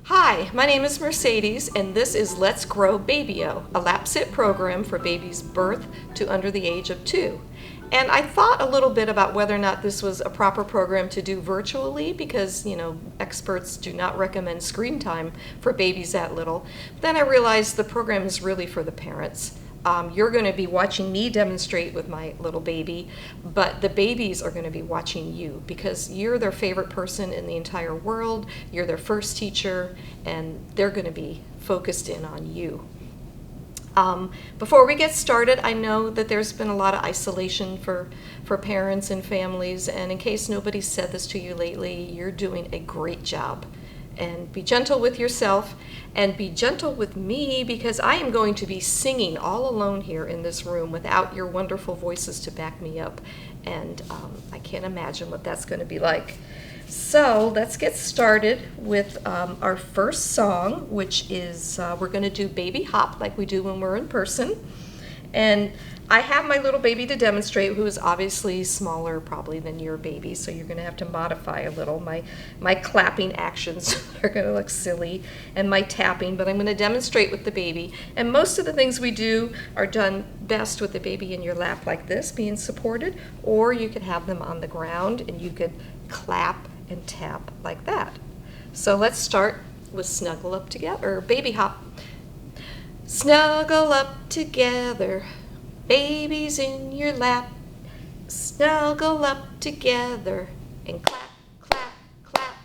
Hi, my name is Mercedes, and this is Let's Grow Baby-O, a lap-sit program for babies birth to under the age of 2. And I thought a little bit about whether or not this was a proper program to do virtually because, experts do not recommend screen time for babies that little. Then I realized the program is really for the parents. You're going to be watching me demonstrate with my little baby, but the babies are going to be watching you because you're their favorite person in the entire world, you're their first teacher, and they're going to be focused in on you. Before we get started, I know that there's been a lot of isolation for parents and families, and in case nobody's said this to you lately, you're doing a great job. And be gentle with yourself and be gentle with me because I am going to be singing all alone here in this room without your wonderful voices to back me up. And I can't imagine what that's going to be like. So let's get started with our first song, which is we're going to do Baby Hop like we do when we're in person. And I have my little baby to demonstrate, who is obviously smaller probably than your baby, so you're going to have to modify a little. My clapping actions are going to look silly, and my tapping, but I'm going to demonstrate with the baby. And most of the things we do are done best with the baby in your lap like this, being supported, or you could have them on the ground, and you could clap and tap like that. So let's start with Snuggle Up Together, or Baby Hop. Snuggle up together, babies in your lap. Snuggle up together and clap, clap, clap.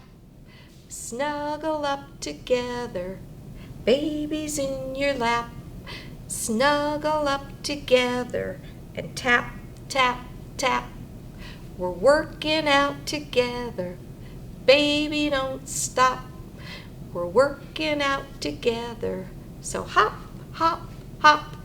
Snuggle up together, babies in your lap. Snuggle up together and tap, tap, tap. We're working out together, baby, don't stop. We're working out together, so hop, hop, hop.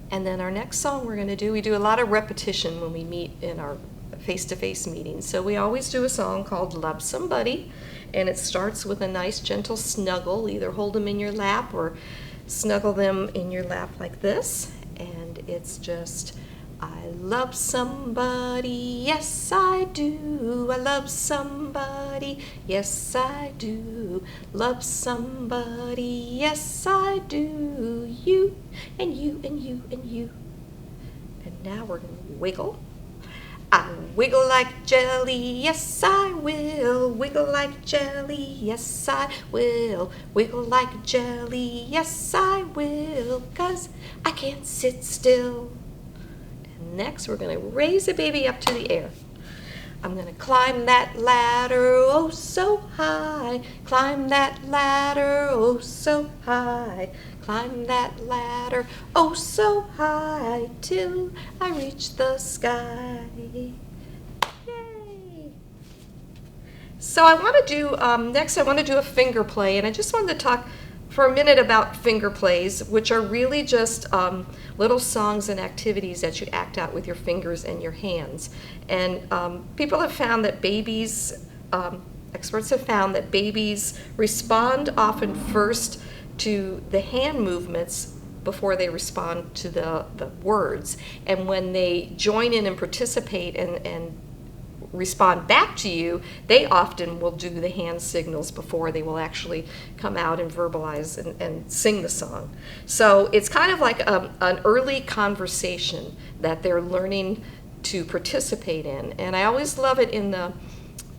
And then our next song we're going to do, we do a lot of repetition when we meet in our face-to-face meetings. So we always do a song called Love Somebody, and it starts with a nice gentle snuggle. Either hold them in your lap or snuggle them in your lap like this. And it's just, I love somebody, yes I do. I love somebody, yes I do. Love somebody, yes I do. You and you and you and you. And now we're going to wiggle. I wiggle like jelly, yes I will. Wiggle like jelly, yes I will. Wiggle like jelly, yes I will. 'Cause I can't sit still. Next, we're going to raise the baby up to the air. I'm going to climb that ladder, oh so high. Climb that ladder, oh so high. Climb that ladder, oh so high, till I reach the sky. Yay! So I want to do, next I want to do a finger play, and I just wanted to talk for a minute about finger plays, which are really just little songs and activities that you act out with your fingers and your hands. And people have found that babies, experts have found that babies respond often first to the hand movements before they respond to the words. And when they join in and participate and respond back to you, they often will do the hand signals before they will actually come out and verbalize and sing the song. So it's kind of like an early conversation that they're learning to participate in. And I always love it in the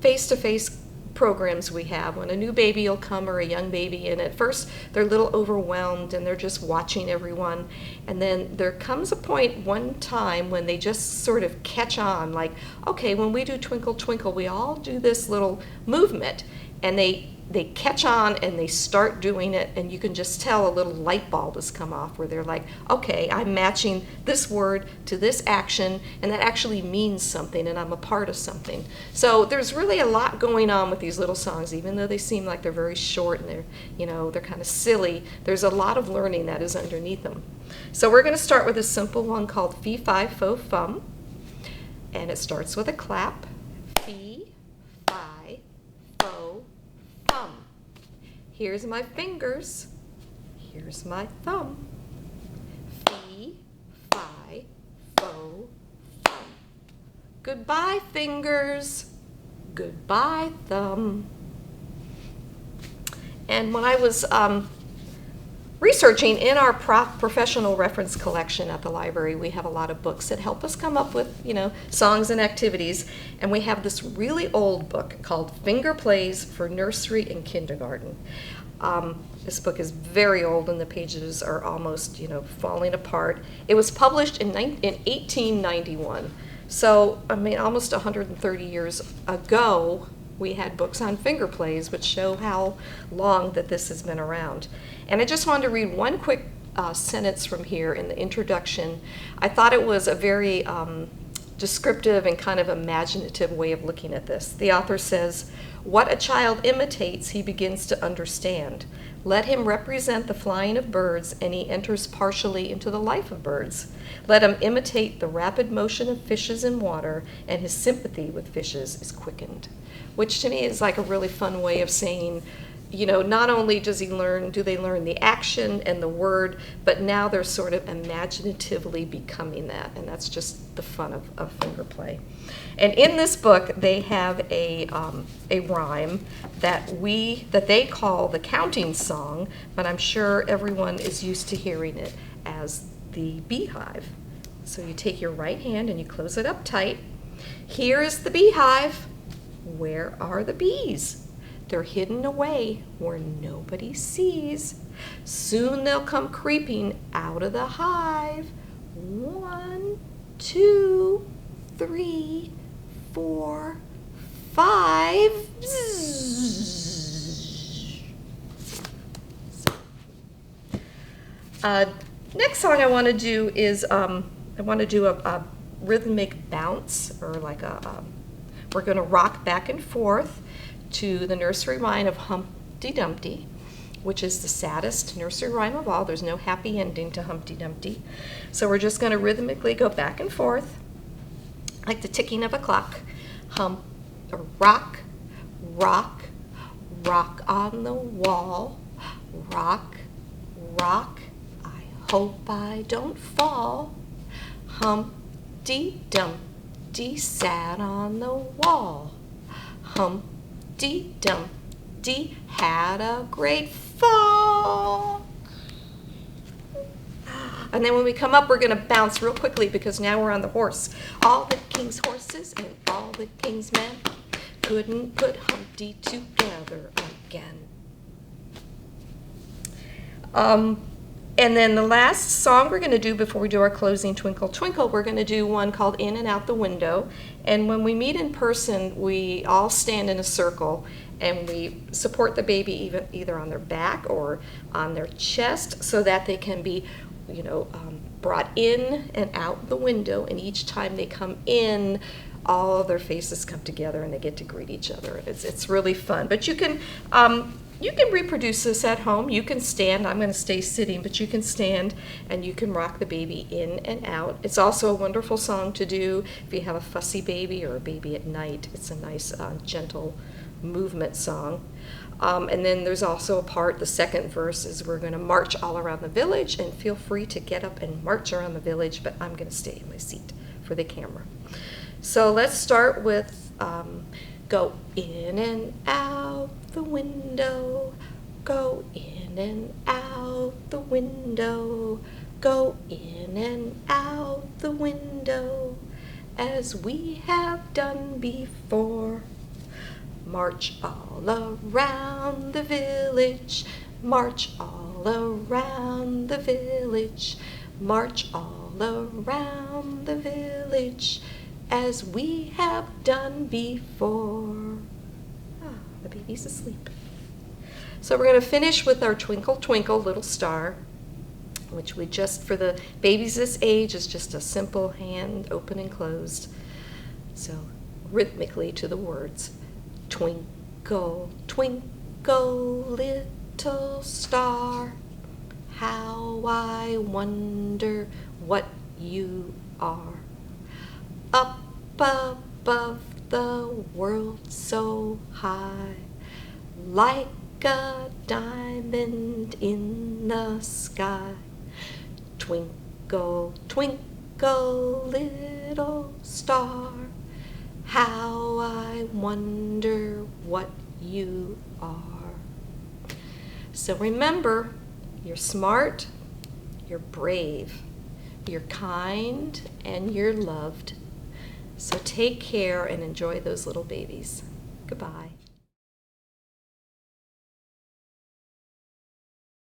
face-to-face programs we have when a new baby will come or a young baby, and at first they're a little overwhelmed and they're just watching everyone, and then there comes a point one time when they just sort of catch on, like, okay, when we do Twinkle Twinkle, we all do this little movement, and they catch on and they start doing it, and you can just tell a little light bulb has come off where they're like, okay, I'm matching this word to this action, and that actually means something, and I'm a part of something. So there's really a lot going on with these little songs, even though they seem like they're very short and they're kind of silly. There's a lot of learning that is underneath them. So we're going to start with a simple one called Fee Fi Fo Fum, and it starts with a clap. Fee, fi, fo, fum. Here's my fingers. Here's my thumb. Fee, fi, fo, fum. Goodbye, fingers. Goodbye, thumb. And when I was researching in our professional reference collection at the library, we have a lot of books that help us come up with, songs and activities. And we have this really old book called Finger Plays for Nursery and Kindergarten. This book is very old and the pages are almost, falling apart. It was published in 1891. So, almost 130 years ago, we had books on finger plays, which show how long that this has been around. And I just wanted to read one quick sentence from here in the introduction. I thought it was a very descriptive and kind of imaginative way of looking at this. The author says, "What a child imitates, he begins to understand. Let him represent the flying of birds, and he enters partially into the life of birds. Let him imitate the rapid motion of fishes in water, and his sympathy with fishes is quickened." Which to me is like a really fun way of saying, not only do they learn the action and the word, but now they're sort of imaginatively becoming that, and that's just the fun of finger play. And in this book, they have a rhyme that they call the counting song, but I'm sure everyone is used to hearing it as the beehive. So you take your right hand and you close it up tight. Here is the beehive. Where are the bees? They're hidden away where nobody sees. Soon they'll come creeping out of the hive. 1, 2, 3, 4, 5. Next song I want to do is I want to do a rhythmic bounce, or like we're going to rock back and forth to the nursery rhyme of Humpty Dumpty, which is the saddest nursery rhyme of all. There's no happy ending to Humpty Dumpty. So we're just going to rhythmically go back and forth like the ticking of a clock. Rock, rock, rock on the wall. Rock, rock, I hope I don't fall. Humpty Dumpty sat on the wall. Humpty Dumpty had a great fall. And then when we come up, we're going to bounce real quickly because now we're on the horse. All the king's horses and all the king's men couldn't put Humpty together again. And then the last song we're going to do before we do our closing Twinkle Twinkle, we're going to do one called In and Out the Window. And when we meet in person, we all stand in a circle and we support the baby either on their back or on their chest so that they can be, brought in and out the window. And each time they come in, all of their faces come together and they get to greet each other. It's really fun. But you can reproduce this at home. You can stand. I'm going to stay sitting, but you can stand and you can rock the baby in and out. It's also a wonderful song to do if you have a fussy baby or a baby at night. It's a nice, gentle movement song. And then there's also a part, the second verse is we're going to march all around the village, and feel free to get up and march around the village, but I'm going to stay in my seat for the camera. So let's start with go in and out the window, go in and out the window, go in and out the window, as we have done before. March all around the village, march all around the village, march all around the village, as we have done before. The baby's asleep. So we're going to finish with our Twinkle Twinkle Little Star, which we just, for the babies this age, is just a simple hand open and closed. So rhythmically to the words. Twinkle, twinkle, little star, how I wonder what you are. Up above the world so high, like a diamond in the sky. Twinkle, twinkle, little star, how I I wonder what you are. So remember, you're smart, you're brave, you're kind, and you're loved. So take care and enjoy those little babies. Goodbye.